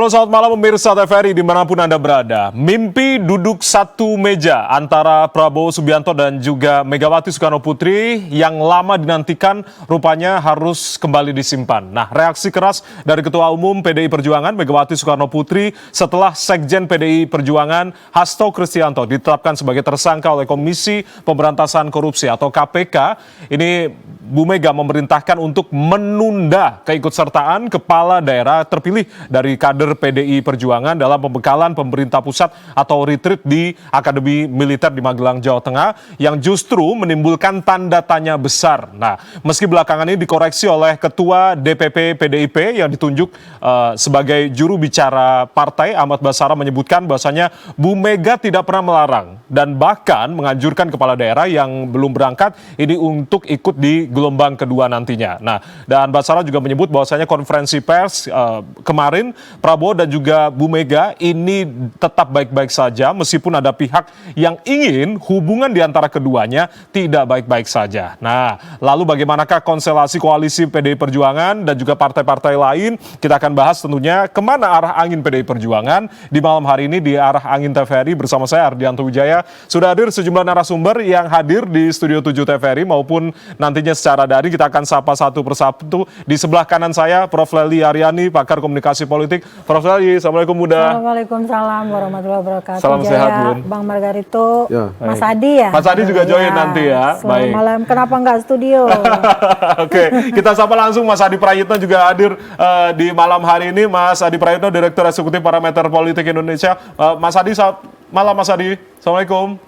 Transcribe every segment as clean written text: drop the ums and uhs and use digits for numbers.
Halo, selamat malam pemirsa TVRI dimanapun Anda berada. Mimpi duduk satu meja antara Prabowo Subianto dan juga Megawati Soekarno Putri yang lama dinantikan rupanya harus kembali disimpan. Nah, reaksi keras dari Ketua Umum PDI Perjuangan Megawati Soekarno Putri setelah Sekjen PDI Perjuangan Hasto Kristianto ditetapkan sebagai tersangka oleh Komisi Pemberantasan Korupsi atau KPK. Ini Bu Mega memerintahkan untuk menunda keikutsertaan kepala daerah terpilih dari kader PDI Perjuangan dalam pembekalan pemerintah pusat atau retreat di Akademi Militer di Magelang, Jawa Tengah yang justru menimbulkan tanda tanya besar. Nah, meski belakangan ini dikoreksi oleh Ketua DPP PDIP yang ditunjuk sebagai juru bicara partai, Ahmad Basara menyebutkan bahwasanya Bu Mega tidak pernah melarang dan bahkan menganjurkan kepala daerah yang belum berangkat ini untuk ikut di gelombang kedua nantinya. Nah, dan Basara juga menyebut bahwasanya konferensi pers kemarin Prabowo dan juga Bu Mega ini tetap baik-baik saja meskipun ada pihak yang ingin hubungan di antara keduanya tidak baik-baik saja. Nah, lalu bagaimanakah konstelasi koalisi PDI Perjuangan dan juga partai-partai lain? Kita akan bahas tentunya kemana arah angin PDI Perjuangan di malam hari ini di arah angin TVRI bersama saya Ardianto Wijaya. Sudah hadir sejumlah narasumber yang hadir di Studio 7 TVRI maupun nantinya secara daring. Kita akan sapa satu persatu. Di sebelah kanan saya Prof. Lely Aryani, pakar komunikasi politik. Prof. Lely, Assalamualaikum Bunda. Waalaikumsalam warahmatullahi wabarakatuh. Salam Jaya, sehat Bun. Bang Margarito, Ya, Mas Adi ya. Mas Adi juga join nanti ya. Selamat malam. Kenapa nggak studio? Oke, kita sapa langsung Mas Adi Prayitno juga hadir di malam hari ini. Mas Adi Prayitno, Direktur Eksekutif Parameter Politik Indonesia. Mas Adi, malam Mas Adi. Assalamualaikum.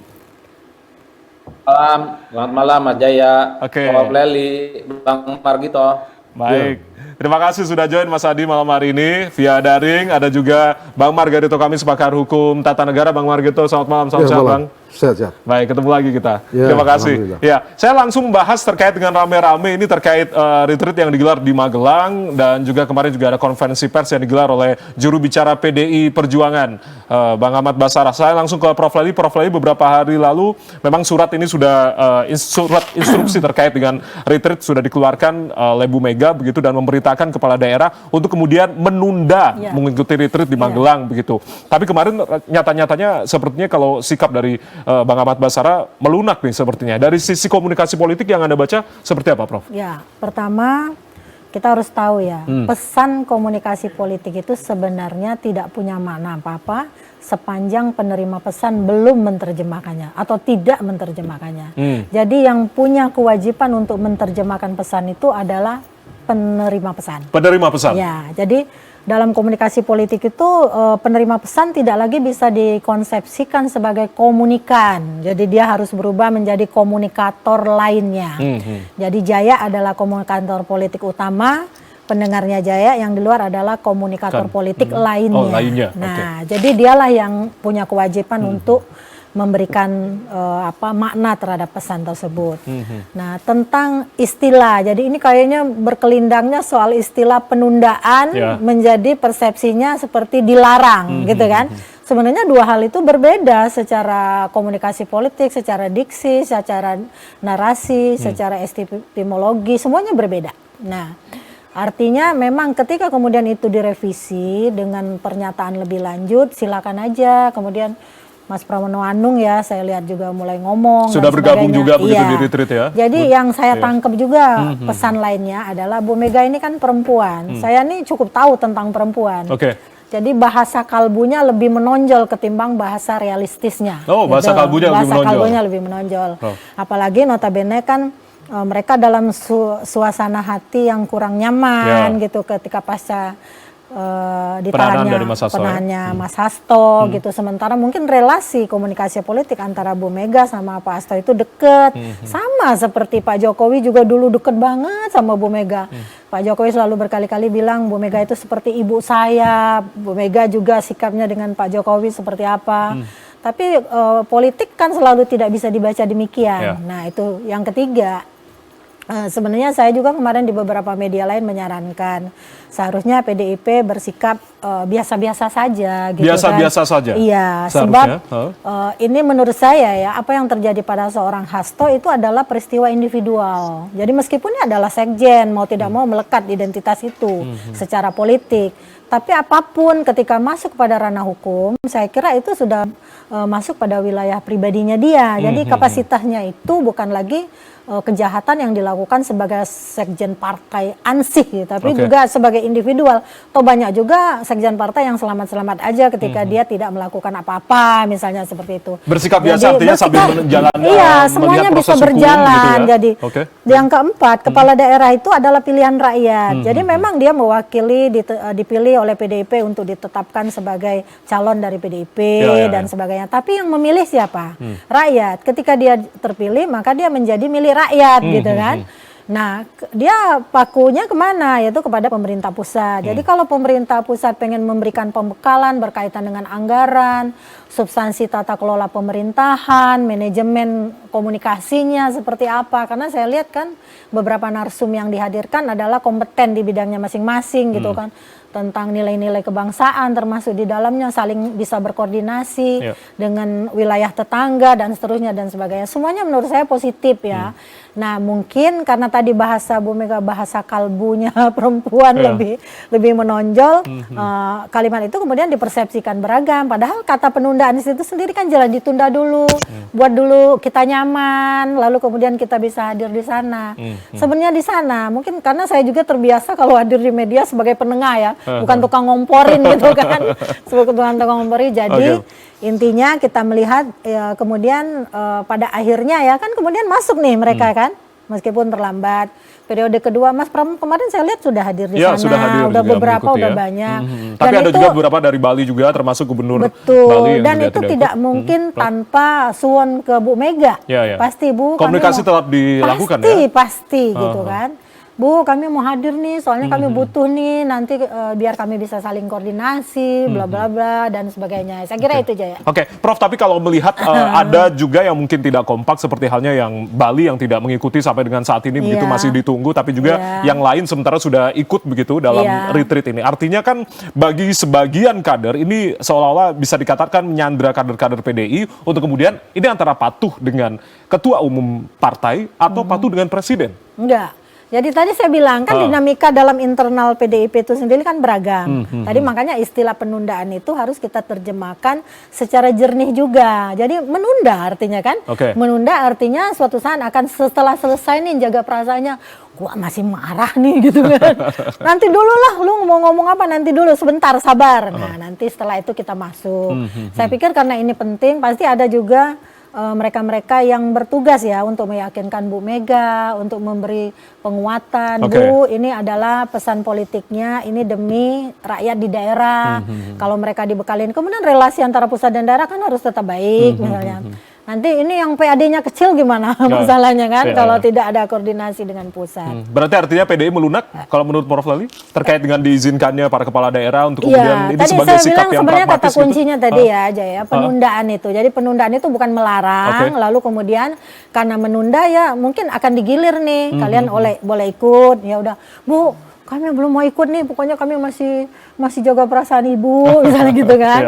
Selamat malam Mas Jaya, Prof. Lely, Bang Margito. Baik, terima kasih sudah join Mas Adi malam hari ini via daring. Ada juga Bang Margarito kami pakar hukum tata negara. Bang Margarito, selamat malam. Selamat siang Bang. Sehat. Baik, ketemu lagi kita. Ya, terima kasih. Ya, saya langsung membahas terkait dengan rame-rame ini terkait retreat yang digelar di Magelang dan juga kemarin juga ada konferensi pers yang digelar oleh juru bicara PDI Perjuangan, Bang Ahmad Basara. Saya langsung ke Prof. Lely. Prof. Lely, beberapa hari lalu memang surat ini sudah surat instruksi terkait dengan retreat sudah dikeluarkan oleh Bu Mega begitu dan memerintahkan kepala daerah untuk kemudian menunda mengikuti retreat di Magelang begitu. Tapi kemarin nyata-nyatanya sepertinya kalau sikap dari Bang Ahmad Basara melunak nih sepertinya. Dari sisi komunikasi politik yang Anda baca seperti apa, Prof? Ya, pertama kita harus tahu ya, pesan komunikasi politik itu sebenarnya tidak punya makna apa-apa sepanjang penerima pesan belum menerjemahkannya atau tidak menerjemahkannya. Jadi yang punya kewajiban untuk menerjemahkan pesan itu adalah penerima pesan. Penerima pesan? Ya, jadi dalam komunikasi politik itu penerima pesan tidak lagi bisa dikonsepsikan sebagai komunikan. Jadi dia harus berubah menjadi komunikator lainnya. Jadi Jaya adalah komunikator politik utama, pendengarnya Jaya yang di luar adalah komunikator politik lainnya. Oh, lainnya. Nah, jadi dialah yang punya kewajiban untuk memberikan makna terhadap pesan tersebut. Nah, tentang istilah, jadi ini kayaknya berkelindangnya soal istilah penundaan menjadi persepsinya seperti dilarang, gitu kan? Sebenarnya dua hal itu berbeda secara komunikasi politik, secara diksi, secara narasi, secara epistemologi, semuanya berbeda. Nah, artinya memang ketika kemudian itu direvisi dengan pernyataan lebih lanjut, silakan aja. Kemudian Mas Pramono Anung ya, saya lihat juga mulai ngomong. Sudah bergabung juga begitu di retreat ya? Jadi yang saya tangkap juga pesan lainnya adalah Bu Mega ini kan perempuan. Saya nih cukup tahu tentang perempuan. Jadi bahasa kalbunya lebih menonjol ketimbang bahasa realistisnya. Oh, bahasa kalbunya lebih menonjol. Bahasa kalbunya lebih menonjol. Apalagi notabene kan mereka dalam suasana hati yang kurang nyaman gitu ketika pasca ditahannya Mas Hasto gitu. Sementara mungkin relasi komunikasi politik antara Bu Mega sama Pak Hasto itu deket. Sama seperti Pak Jokowi juga dulu deket banget sama Bu Mega. Pak Jokowi selalu berkali-kali bilang Bu Mega itu seperti ibu saya. Bu Mega juga sikapnya dengan Pak Jokowi seperti apa. Tapi politik kan selalu tidak bisa dibaca demikian. Nah, itu yang ketiga. Sebenarnya saya juga kemarin di beberapa media lain menyarankan seharusnya PDIP bersikap biasa-biasa saja gitu. Biasa-biasa saja? Iya, sebab ini menurut saya ya, apa yang terjadi pada seorang Hasto itu adalah peristiwa individual. Jadi meskipun ini adalah sekjen, mau tidak mau melekat identitas itu secara politik. Tapi apapun ketika masuk pada ranah hukum, saya kira itu sudah masuk pada wilayah pribadinya dia. Jadi kapasitasnya itu bukan lagi kejahatan yang dilakukan sebagai sekjen partai ansih, gitu, tapi juga sebagai individual. Toh banyak juga sekjen partai yang selamat-selamat aja ketika dia tidak melakukan apa-apa, misalnya seperti itu. Bersikap biasa artinya sambil menjalankan, iya, semuanya bisa berjalan. Gitu ya? Jadi yang keempat, kepala daerah itu adalah pilihan rakyat. Jadi memang dia mewakili, dipilih oleh PDIP untuk ditetapkan sebagai calon dari PDIP dan sebagainya. Tapi yang memilih siapa? Rakyat. Ketika dia terpilih, maka dia menjadi milik rakyat, gitu kan. Nah, dia pakunya kemana? Yaitu kepada pemerintah pusat. Jadi kalau pemerintah pusat pengen memberikan pembekalan berkaitan dengan anggaran, substansi tata kelola pemerintahan, manajemen komunikasinya seperti apa. Karena saya lihat kan beberapa narsum yang dihadirkan adalah kompeten di bidangnya masing-masing, gitu kan. Tentang nilai-nilai kebangsaan, termasuk di dalamnya saling bisa berkoordinasi dengan wilayah tetangga dan seterusnya dan sebagainya. Semuanya menurut saya positif ya. Nah, mungkin karena tadi bahasa Bu Mega, bahasa kalbunya perempuan lebih menonjol, kalimat itu kemudian dipersepsikan beragam. Padahal kata penundaan itu sendiri kan jelas ditunda dulu, buat dulu kita nyaman, lalu kemudian kita bisa hadir di sana. Sebenarnya di sana, mungkin karena saya juga terbiasa kalau hadir di media sebagai penengah ya, bukan tukang ngomporin gitu kan, sebagai tukang ngomporin. Jadi intinya kita melihat ya, kemudian pada akhirnya ya kan kemudian masuk nih mereka kan, meskipun terlambat. Periode kedua Mas Pram kemarin saya lihat sudah hadir di sana, sudah hadir udah juga, beberapa udah banyak. Tapi ada juga beberapa dari Bali juga, termasuk Gubernur Bali. Yang dan itu tidak mungkin tanpa suwon ke Bu Mega. Pasti Bu. Komunikasi tetap dilakukan Pasti gitu kan. Bu, kami mau hadir nih, soalnya kami butuh nih, nanti biar kami bisa saling koordinasi, bla bla bla dan sebagainya. Saya kira itu aja ya. Oke, Prof, tapi kalau melihat ada juga yang mungkin tidak kompak seperti halnya yang Bali yang tidak mengikuti sampai dengan saat ini begitu masih ditunggu, tapi juga yang lain sementara sudah ikut begitu dalam retreat ini. Artinya kan bagi sebagian kader ini seolah-olah bisa dikatakan menyandra kader-kader PDI untuk kemudian ini antara patuh dengan ketua umum partai atau patuh dengan presiden. Enggak. Jadi tadi saya bilang kan dinamika dalam internal PDIP itu sendiri kan beragam. Tadi makanya istilah penundaan itu harus kita terjemahkan secara jernih juga. Jadi menunda artinya kan, menunda artinya suatu saat akan setelah selesai nih jaga perasaannya, gua masih marah nih gitu kan. Nanti dulu lah, lu mau ngomong apa nanti dulu, sebentar sabar. Nah nanti setelah itu kita masuk. Saya pikir karena ini penting, pasti ada juga mereka-mereka yang bertugas ya untuk meyakinkan Bu Mega, untuk memberi penguatan. Bu, ini adalah pesan politiknya, ini demi rakyat di daerah. Kalau mereka dibekalin, kemudian relasi antara pusat dan daerah kan harus tetap baik misalnya. Nanti ini yang PAD-nya kecil gimana masalahnya kan kalau tidak ada koordinasi dengan pusat. Berarti artinya PDI melunak kalau menurut Prof Leli terkait dengan diizinkannya para kepala daerah untuk kemudian ini sebagai sikap yang sebenarnya pragmatis kata kuncinya tadi ya aja ya, penundaan itu. Jadi penundaan itu bukan melarang, lalu kemudian karena menunda ya mungkin akan digilir nih. Kalian boleh ikut, ya udah. Bu, kami belum mau ikut nih, pokoknya kami masih jaga perasaan Ibu misalnya gitu kan.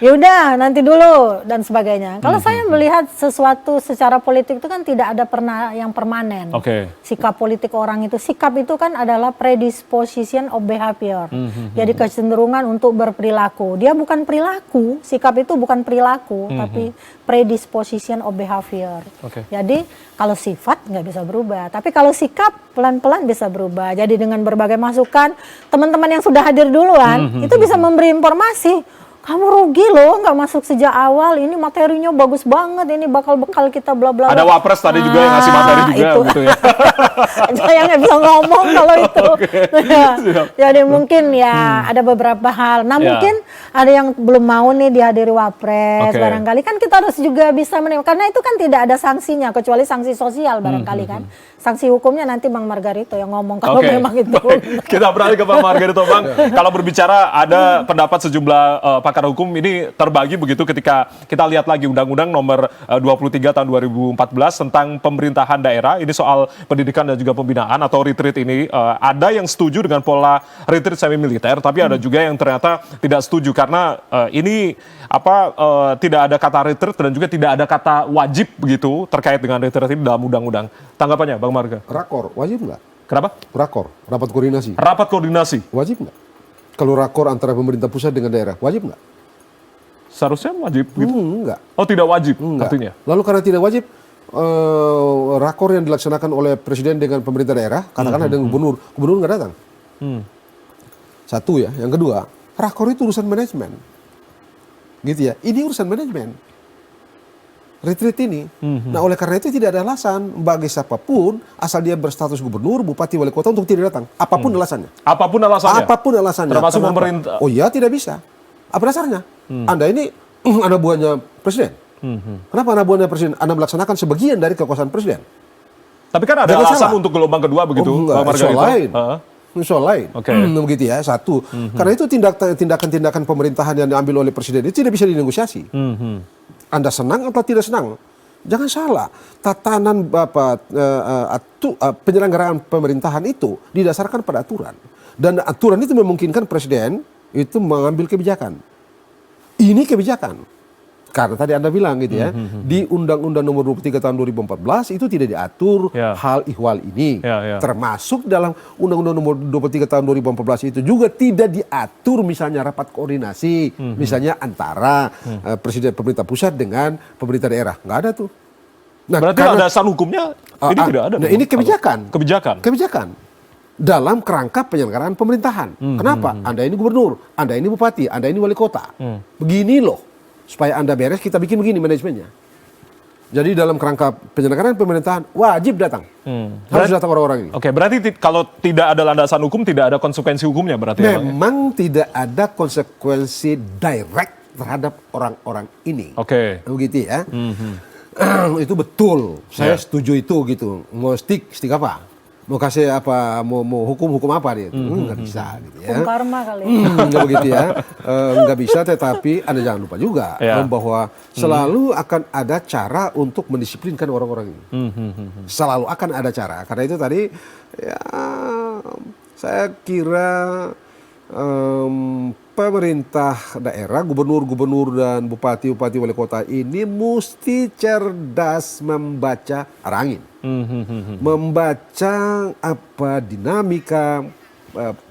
Ya udah nanti dulu dan sebagainya. Kalau saya melihat sesuatu secara politik itu kan tidak ada pernah yang permanen. Sikap politik orang itu, sikap itu kan adalah predisposition of behavior. Jadi kecenderungan untuk berperilaku. Dia bukan perilaku, sikap itu bukan perilaku, tapi predisposition of behavior. Jadi kalau sifat nggak bisa berubah, tapi kalau sikap pelan-pelan bisa berubah. Jadi dengan berbagai masukan, teman-teman yang sudah hadir duluan itu bisa memberi informasi. Kamu rugi loh nggak masuk sejak awal, ini materinya bagus banget, ini bakal kita bla bla. Ada Wapres tadi juga yang ngasih materi juga itu. Gitu ya. Saya nggak bisa ngomong kalau itu. Jadi mungkin ya ada beberapa hal. Nah mungkin ada yang belum mau nih dihadiri Wapres barangkali kan kita harus juga bisa menerima, karena itu kan tidak ada sanksinya kecuali sanksi sosial barangkali kan. Sanksi hukumnya nanti Bang Margarito yang ngomong kalau memang itu. Kita beralih ke Bang Margarito, Bang. Kalau berbicara ada pendapat sejumlah pakar hukum ini terbagi begitu ketika kita lihat lagi Undang-Undang nomor 23 tahun 2014 tentang pemerintahan daerah. Ini soal pendidikan dan juga pembinaan atau retreat ini. Ada yang setuju dengan pola retreat semi militer, tapi ada juga yang ternyata tidak setuju karena ini tidak ada kata retreat dan juga tidak ada kata wajib begitu terkait dengan retreat ini dalam undang-undang. Tanggapannya Bang Marga? Rakor, wajib nggak? Kenapa? Rakor, rapat koordinasi. Rapat koordinasi. Wajib nggak? Kalau rakor antara pemerintah pusat dengan daerah, wajib nggak? Seharusnya wajib gitu? Enggak. Oh, tidak wajib Enggak. artinya? Lalu karena tidak wajib, rakor yang dilaksanakan oleh presiden dengan pemerintah daerah, katakanlah dengan gubernur nggak datang. Satu ya. Yang kedua, rakor itu urusan manajemen. Gitu ya. Ini urusan manajemen. Retreat ini. Nah, oleh karena itu tidak ada alasan bagi siapapun asal dia berstatus gubernur, bupati, wali kota untuk tidak datang. Apapun alasannya. Apapun alasannya? Apapun alasannya. Termasuk Kenapa? pemerintah? Oh iya, tidak bisa. Apa dasarnya? Anda ini anak buahnya presiden. Kenapa anak buahnya presiden? Anda melaksanakan sebagian dari kekuasaan presiden. Tapi kan ada Jangan alasan salah. untuk gelombang kedua begitu, enggak, Pak Margarito? soal lain. Soal lain. Oke. Begitu ya, satu. Karena itu tindakan-tindakan pemerintahan yang diambil oleh presiden itu tidak bisa dinegosiasi. Anda senang atau tidak senang. Jangan salah, tatanan penyelenggaraan pemerintahan itu didasarkan pada aturan. Dan aturan itu memungkinkan presiden itu mengambil kebijakan. Ini kebijakan. Karena tadi Anda bilang gitu ya, di Undang-Undang Nomor 23 Tahun 2014 itu tidak diatur hal ihwal ini. Termasuk dalam Undang-Undang Nomor 23 Tahun 2014 itu juga tidak diatur misalnya rapat koordinasi, misalnya antara presiden pemerintah pusat dengan pemerintah daerah. Nggak ada tuh. Nah, berarti ada dasar hukumnya ini tidak ada. Nah, ini kebijakan. Kebijakan. Dalam kerangka penyelenggaraan pemerintahan. Kenapa? Anda ini gubernur, Anda ini bupati, Anda ini wali kota. Begini loh. Supaya Anda beres, kita bikin begini manajemennya. Jadi dalam kerangka penyelenggaraan pemerintahan, wajib datang. Harus datang orang-orang ini. Oke, berarti kalau tidak ada landasan hukum, tidak ada konsekuensi hukumnya berarti? Memang tidak ada konsekuensi direct terhadap orang-orang ini. Oke. Begitu ya. Itu betul. Saya setuju itu gitu. Mau stick apa? Mau kasih apa? Mau hukum apa dia? Nggak bisa gitu ya. Hukum karma kali. Nggak begitu ya. Nggak bisa, tetapi Anda jangan lupa juga bahwa selalu akan ada cara untuk mendisiplinkan orang-orang ini. Selalu akan ada cara. Karena itu tadi ya saya kira pemerintah daerah, gubernur dan bupati wali kota ini mesti cerdas membaca arah angin. Membaca apa dinamika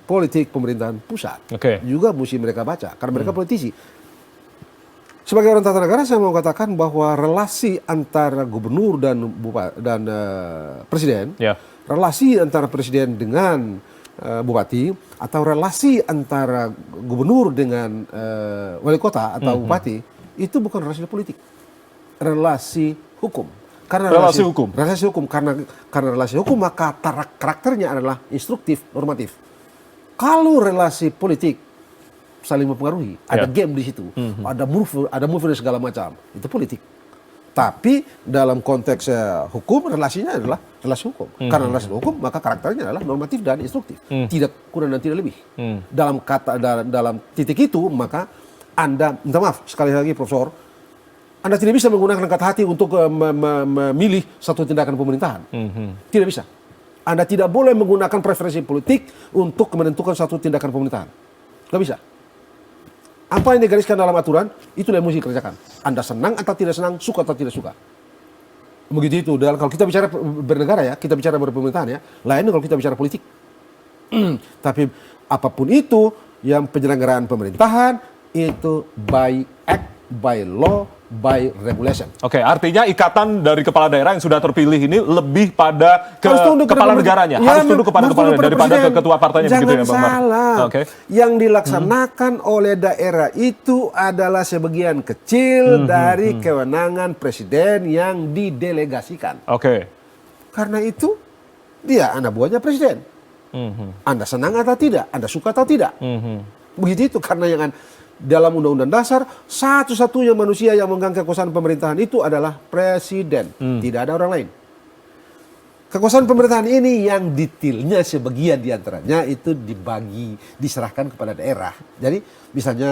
politik pemerintahan pusat. Juga mesti mereka baca karena mereka politisi. Sebagai orang tata negara saya mau katakan bahwa relasi antara gubernur dan presiden, relasi antara presiden dengan bupati atau relasi antara gubernur dengan wali kota atau bupati itu bukan relasi politik, relasi hukum. Karena relasi hukum karena relasi hukum maka karakternya adalah instruktif, normatif. Kalau relasi politik saling mempengaruhi, ada game di situ, ada move dan segala macam, itu politik. Tapi dalam konteks hukum relasinya adalah relasi hukum. Karena relasi hukum maka karakternya adalah normatif dan instruktif, tidak kurang dan tidak lebih. Dalam titik itu maka Anda, minta maaf sekali lagi Profesor, Anda tidak bisa menggunakan kata hati untuk memilih satu tindakan pemerintahan. Tidak bisa. Anda tidak boleh menggunakan preferensi politik untuk menentukan satu tindakan pemerintahan. Tidak bisa. Apa yang digariskan dalam aturan, itu yang mesti dikerjakan. Anda senang atau tidak senang, suka atau tidak suka. Begitu itu. Dan kalau kita bicara bernegara ya, kita bicara berpemerintahan ya, lain kalau kita bicara politik. Tapi apapun itu, yang penyelenggaraan pemerintahan, itu by act, by law, by regulation. Oke, artinya ikatan dari kepala daerah yang sudah terpilih ini lebih pada kepala negaranya, harus tunduk kepada kepala daerah daripada ke ketua partainya. Jangan begitu ya, Bang Mar? salah. Yang dilaksanakan oleh daerah itu adalah sebagian kecil dari kewenangan presiden yang didelegasikan. Karena itu dia anak buahnya presiden. Anda senang atau tidak, Anda suka atau tidak. Begitu itu karena yang dalam Undang-Undang Dasar, satu-satunya manusia yang memegang kekuasaan pemerintahan itu adalah presiden. Tidak ada orang lain. Kekuasaan pemerintahan ini yang detailnya sebagian diantaranya itu diserahkan kepada daerah. Jadi misalnya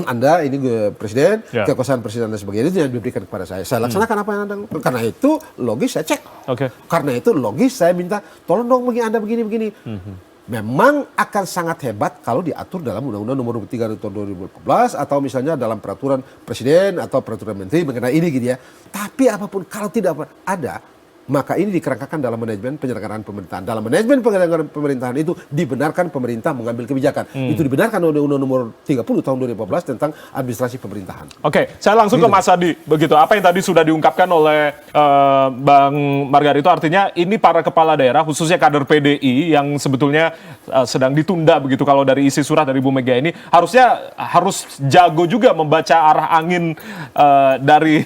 Anda ini presiden, kekuasaan presiden dan sebagainya itu yang diberikan kepada saya. Saya laksanakan apa yang Anda lakukan. Karena itu logis saya cek. Karena itu logis saya minta, tolong dong bagi Anda begini-begini. Memang akan sangat hebat kalau diatur dalam Undang-Undang Nomor 23 Tahun 2014 atau misalnya dalam peraturan presiden atau peraturan menteri mengenai ini gitu ya. Tapi apapun kalau tidak ada, maka ini dikerangkakan dalam manajemen penyelenggaraan pemerintahan. Dalam manajemen penyelenggaraan pemerintahan itu dibenarkan pemerintah mengambil kebijakan. Itu dibenarkan oleh Undang-Undang nomor 30 tahun 2014 tentang administrasi pemerintahan. Oke, saya langsung ke Mas Adi. Begitu, apa yang tadi sudah diungkapkan oleh Bang Margarito, artinya ini para kepala daerah, khususnya kader PDI yang sebetulnya sedang ditunda begitu kalau dari isi surat dari Bu Mega ini, harus jago juga membaca arah angin dari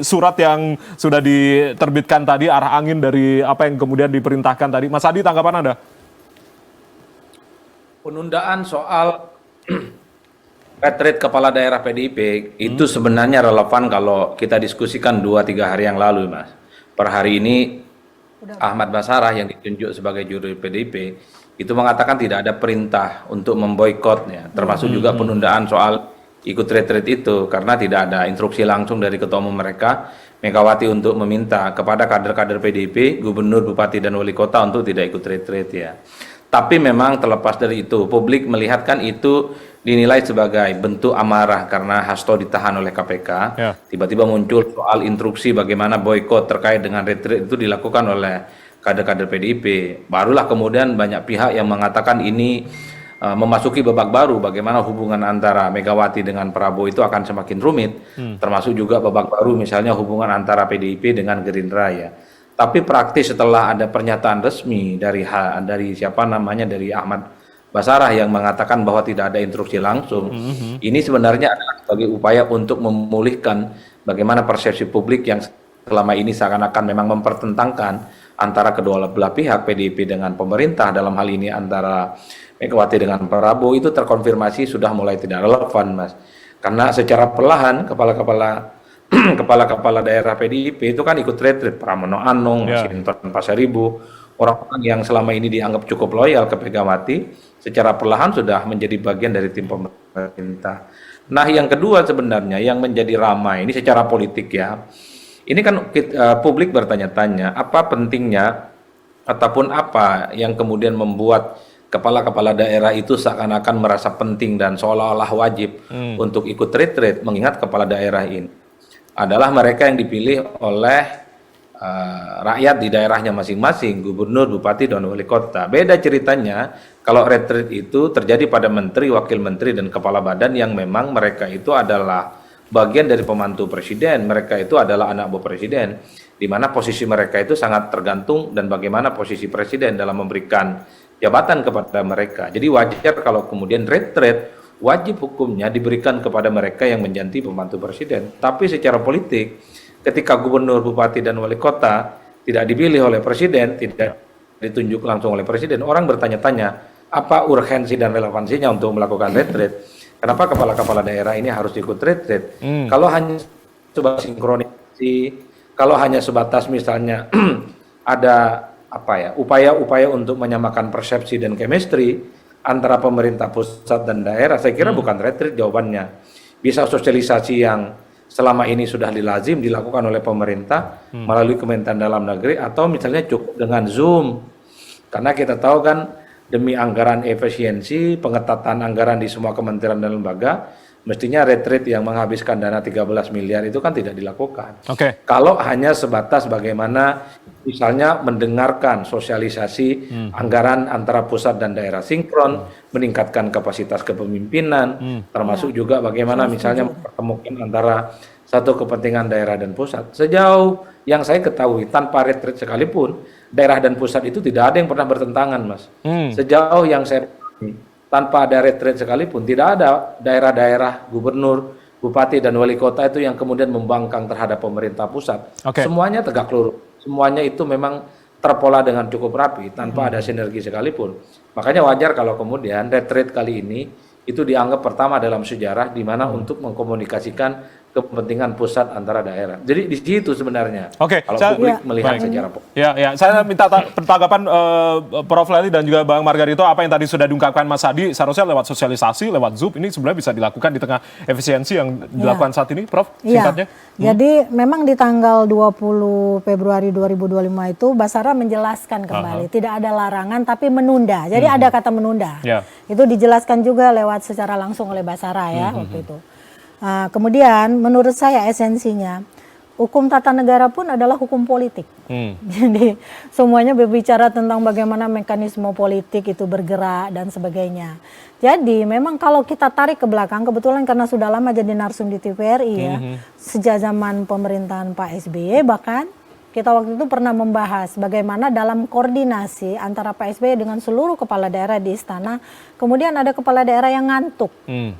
surat yang sudah diterbitkan tadi, arah angin dari apa yang kemudian diperintahkan tadi. Mas Adi, tanggapan Anda? Penundaan soal retreat kepala daerah PDIP itu sebenarnya relevan kalau kita diskusikan 2-3 hari yang lalu, Mas. Per hari ini Ahmad Basarah yang ditunjuk sebagai juru PDIP itu mengatakan tidak ada perintah untuk memboikotnya, termasuk juga penundaan soal ikut retreat itu karena tidak ada instruksi langsung dari ketua umum mereka, Megawati, untuk meminta kepada kader-kader PDIP, gubernur, bupati, dan wali kota untuk tidak ikut retreat ya. Tapi memang terlepas dari itu, publik melihatkan itu dinilai sebagai bentuk amarah karena Hasto ditahan oleh KPK. Tiba-tiba muncul soal instruksi bagaimana boikot terkait dengan retreat itu dilakukan oleh kader-kader PDIP. Barulah kemudian banyak pihak yang mengatakan ini memasuki babak baru, bagaimana hubungan antara Megawati dengan Prabowo itu akan semakin rumit, termasuk juga babak baru misalnya hubungan antara PDIP dengan Gerindra ya. Tapi praktis setelah ada pernyataan resmi dari dari Ahmad Basarah yang mengatakan bahwa tidak ada instruksi langsung, ini sebenarnya adalah sebagai upaya untuk memulihkan bagaimana persepsi publik yang selama ini seakan-akan memang mempertentangkan antara kedua belah pihak, PDIP dengan pemerintah, dalam hal ini antara Megawati dengan Prabowo, itu terkonfirmasi sudah mulai tidak relevan, Mas. Karena secara perlahan kepala daerah PDIP itu kan ikut retreat, Pramono Anung, Masinton Pasaribu, orang-orang yang selama ini dianggap cukup loyal ke Megawati, secara perlahan sudah menjadi bagian dari tim pemerintah. Nah, yang kedua sebenarnya yang menjadi ramai ini secara politik ya. Ini kan publik bertanya-tanya apa pentingnya ataupun apa yang kemudian membuat kepala-kepala daerah itu seakan-akan merasa penting dan seolah-olah wajib untuk ikut retreat, mengingat kepala daerah ini adalah mereka yang dipilih oleh rakyat di daerahnya masing-masing, gubernur, bupati, dan wali kota. Beda ceritanya kalau retreat itu terjadi pada menteri, wakil menteri, dan kepala badan yang memang mereka itu adalah bagian dari pembantu presiden, mereka itu adalah anak buah presiden, di mana posisi mereka itu sangat tergantung dan bagaimana posisi presiden dalam memberikan jabatan kepada mereka. Jadi wajar kalau kemudian retreat wajib hukumnya diberikan kepada mereka yang menjadi pembantu presiden. Tapi secara politik, ketika gubernur, bupati, dan wali kota tidak dipilih oleh presiden, tidak ditunjuk langsung oleh presiden, orang bertanya-tanya apa urgensi dan relevansinya untuk melakukan retreat. Kenapa kepala-kepala daerah ini harus ikut retreat? Kalau hanya sebatas sinkronisasi, kalau hanya sebatas misalnya ada upaya-upaya untuk menyamakan persepsi dan chemistry antara pemerintah pusat dan daerah, saya kira bukan retreat jawabannya. Bisa sosialisasi yang selama ini sudah dilazim dilakukan oleh pemerintah melalui Kementerian Dalam Negeri, atau misalnya cukup dengan Zoom. Karena kita tahu kan demi anggaran efisiensi, pengetatan anggaran di semua kementerian dan lembaga, mestinya retreat yang menghabiskan dana 13 miliar itu kan tidak dilakukan. Kalau hanya sebatas bagaimana misalnya mendengarkan sosialisasi anggaran antara pusat dan daerah sinkron, meningkatkan kapasitas kepemimpinan, termasuk juga bagaimana misalnya mempertemukan antara satu kepentingan daerah dan pusat. Sejauh yang saya ketahui, tanpa retreat sekalipun, daerah dan pusat itu tidak ada yang pernah bertentangan, Mas. Sejauh yang saya tanpa ada retreat sekalipun, tidak ada daerah-daerah, gubernur, bupati, dan wali kota itu yang kemudian membangkang terhadap pemerintah pusat. Semuanya tegak lurus. Semuanya itu memang terpola dengan cukup rapi, tanpa ada sinergi sekalipun. Makanya wajar kalau kemudian retreat kali ini itu dianggap pertama dalam sejarah di mana untuk mengkomunikasikan kepentingan pusat antara daerah. Jadi di situ sebenarnya. Kalau publik melihat secara saya minta tanggapan Prof. Lely dan juga Bang Margarito, apa yang tadi sudah diungkapkan Mas Adi, seharusnya lewat sosialisasi, lewat Zoom, ini sebenarnya bisa dilakukan di tengah efisiensi yang dilakukan saat ini, Prof. Singkatnya. Jadi memang di tanggal 20 Februari 2025 itu Basarah menjelaskan kembali, tidak ada larangan tapi menunda. Jadi ada kata menunda. Itu dijelaskan juga lewat secara langsung oleh Basarah ya waktu itu. Kemudian menurut saya esensinya hukum tata negara pun adalah hukum politik. Jadi semuanya berbicara tentang bagaimana mekanisme politik itu bergerak dan sebagainya. Jadi memang kalau kita tarik ke belakang, kebetulan karena sudah lama jadi narsum di TVRI ya, sejak zaman pemerintahan Pak SBY bahkan kita waktu itu pernah membahas bagaimana dalam koordinasi antara Pak SBY dengan seluruh kepala daerah di istana, kemudian ada kepala daerah yang ngantuk.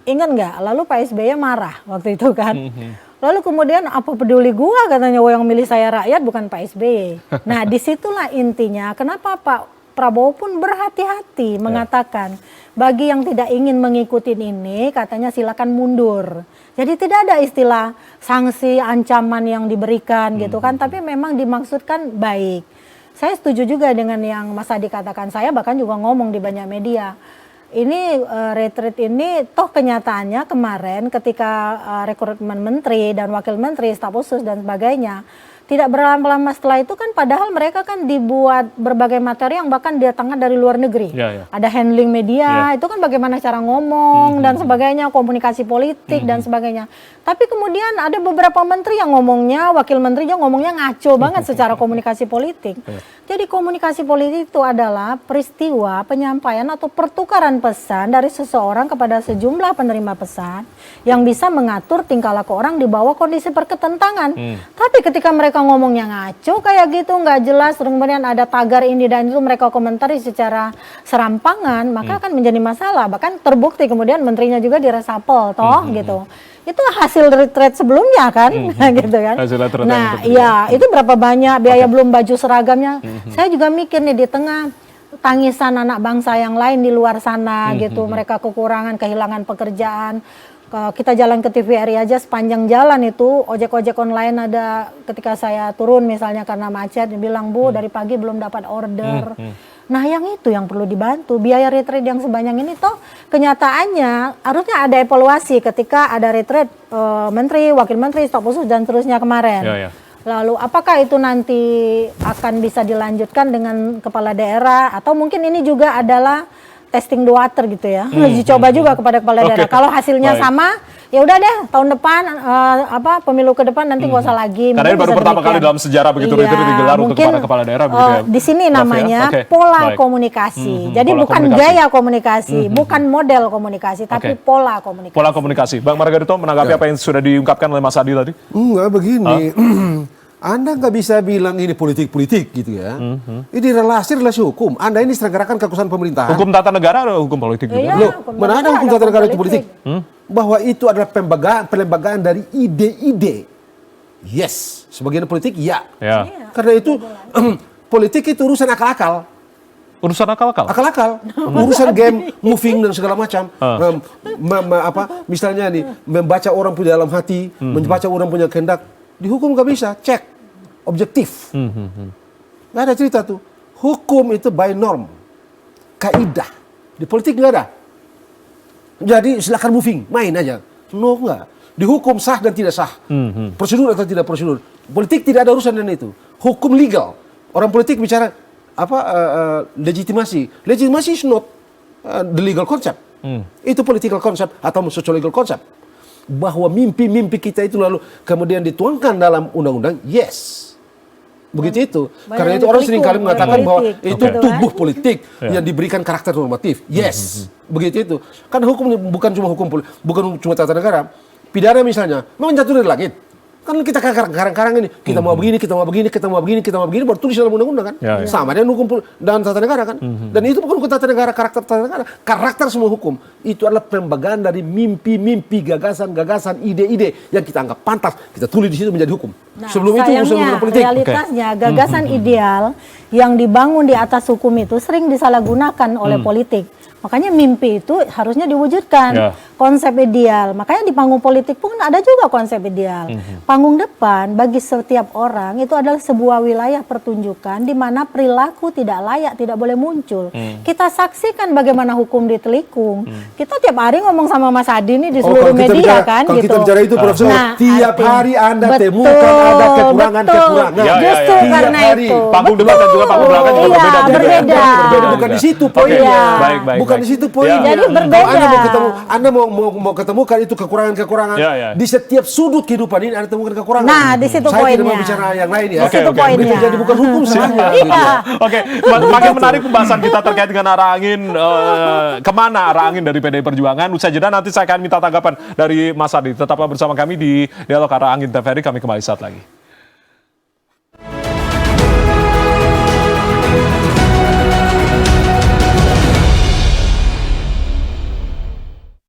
Ingat nggak? Lalu Pak SBY marah waktu itu kan. Lalu kemudian apa peduli gua katanya, yang milih saya rakyat bukan Pak SBY. Nah disitulah intinya kenapa Pak Prabowo pun berhati-hati mengatakan bagi yang tidak ingin mengikuti ini katanya silakan mundur. Jadi tidak ada istilah sanksi ancaman yang diberikan gitu kan, tapi memang dimaksudkan baik. Saya setuju juga dengan yang Mas Adi katakan, saya bahkan juga ngomong di banyak media. Ini retreat ini toh kenyataannya kemarin ketika rekrutmen menteri dan wakil menteri, staf khusus dan sebagainya, tidak berlama-lama setelah itu kan padahal mereka kan dibuat berbagai materi yang bahkan datangkan dari luar negeri. Ada handling media, itu kan bagaimana cara ngomong dan sebagainya, komunikasi politik dan sebagainya. Tapi kemudian ada beberapa menteri yang ngomongnya, wakil menterinya ngomongnya ngaco banget secara komunikasi politik. Jadi komunikasi politik itu adalah peristiwa penyampaian atau pertukaran pesan dari seseorang kepada sejumlah penerima pesan yang bisa mengatur tingkah laku orang di bawah kondisi perketentangan. Tapi ketika mereka ngomongnya ngaco kayak gitu, nggak jelas, kemudian ada tagar ini dan itu mereka komentari secara serampangan, maka akan menjadi masalah. Bahkan terbukti kemudian menterinya juga diresapel toh gitu. Itu hasil retreat sebelumnya kan, gitu kan. Nah, iya itu berapa banyak biaya belum baju seragamnya. Saya juga mikir nih di tengah tangisan anak bangsa yang lain di luar sana gitu, mereka kekurangan, kehilangan pekerjaan. Kita jalan ke TVRI aja sepanjang jalan itu ojek-ojek online ada ketika saya turun misalnya karena macet, bilang Bu dari pagi belum dapat order. Nah yang itu yang perlu dibantu, biaya retreat yang sebanyak ini toh kenyataannya harusnya ada evaluasi ketika ada retreat menteri, wakil menteri, staf khusus dan seterusnya kemarin. Lalu apakah itu nanti akan bisa dilanjutkan dengan kepala daerah atau mungkin ini juga adalah testing the water gitu ya, dicoba juga kepada kepala daerah. Kalau hasilnya sama, ya udah deh tahun depan pemilu ke depan nanti nggak usah lagi. Karena ini baru pertama kali dalam sejarah begitu itu digelar untuk kepala daerah begitu ya. Di sini namanya pola komunikasi. Jadi pola bukan komunikasi. Gaya komunikasi, bukan model komunikasi, tapi pola komunikasi. Pola komunikasi. Bang Margarito menanggapi apa yang sudah diungkapkan oleh Mas Adi tadi? Enggak begini. Anda nggak bisa bilang ini politik-politik gitu ya. Ini relasi hukum. Anda ini selenggarakan kekuasaan pemerintahan. Hukum tata negara ada hukum politik juga. Mana ada hukum tata negara itu politik? Bahwa itu adalah pelembagaan dari ide-ide. Yes, sebagian politik ya. Karena itu politik itu urusan akal-akal. Urusan akal-akal? Akal-akal. Urusan game, moving dan segala macam. Misalnya nih, membaca orang punya dalam hati, membaca orang punya kehendak. Dihukum nggak bisa, cek, objektif. Nggak ada cerita tuh. Hukum itu by norm, kaidah. Di politik nggak ada. Jadi silakan moving, main aja. No, nggak. Dihukum sah dan tidak sah. Prosedur atau tidak prosedur. Politik tidak ada urusan dengan itu. Hukum legal. Orang politik bicara legitimasi. Legitimasi is not the legal concept. Itu political concept atau social legal concept. Bahwa mimpi-mimpi kita itu lalu kemudian dituangkan dalam undang-undang, yes. Begitu itu. Karena itu orang sering kali mengatakan bahwa itu tubuh politik yang diberikan karakter normatif. Yes. Begitu itu. Kan hukum bukan cuma bukan cuma tata negara. Pidana misalnya, memang jatuh dari langit. Kan kita karang-karang ini, kita mau begini, kita mau begini, kita mau begini, kita mau begini, baru tulis dalam undang-undang kan. Sama dengan hukum dan tata negara kan. Dan itu bukan hukum tata negara, karakter tata negara. Karakter semua hukum. Itu adalah pelembagaan dari mimpi-mimpi, gagasan-gagasan, ide-ide yang kita anggap pantas. Kita tulis di situ menjadi hukum. Nah, sebelum itu urusan politik. Realitasnya gagasan ideal yang dibangun di atas hukum itu sering disalahgunakan oleh politik. Makanya mimpi itu harusnya diwujudkan. Konsep ideal. Makanya di panggung politik pun ada juga konsep ideal. Panggung depan bagi setiap orang itu adalah sebuah wilayah pertunjukan di mana perilaku tidak layak, tidak boleh muncul. Kita saksikan bagaimana hukum ditelikung. Kita tiap hari ngomong sama Mas Adi nih di seluruh media kan kalau gitu. Kita bicara itu Profesor, tiap hari Anda temukan ada kekurangan-kekurangan. Justru karena itu. Panggung depan dan juga panggung belakang juga berbeda. Bukan di situ poinnya. Bukan di situ poinnya. Jadi berbeda. Anda mau mau ketemukan itu kekurangan-kekurangan di setiap sudut kehidupan ini ada temukan kekurangan. Nah, di situ saya poinnya. tidak mau bicara yang lain ya. Di situ poinnya. Itu jadi bukan hukum sebenarnya. Iya. Oke, makin menarik pembahasan kita terkait dengan arah angin, kemana arah angin dari PDI Perjuangan. Usai jeda nanti saya akan minta tanggapan dari Mas Adi. Tetaplah bersama kami di Dialog Arah Angin TVRI, kami kembali saat lagi.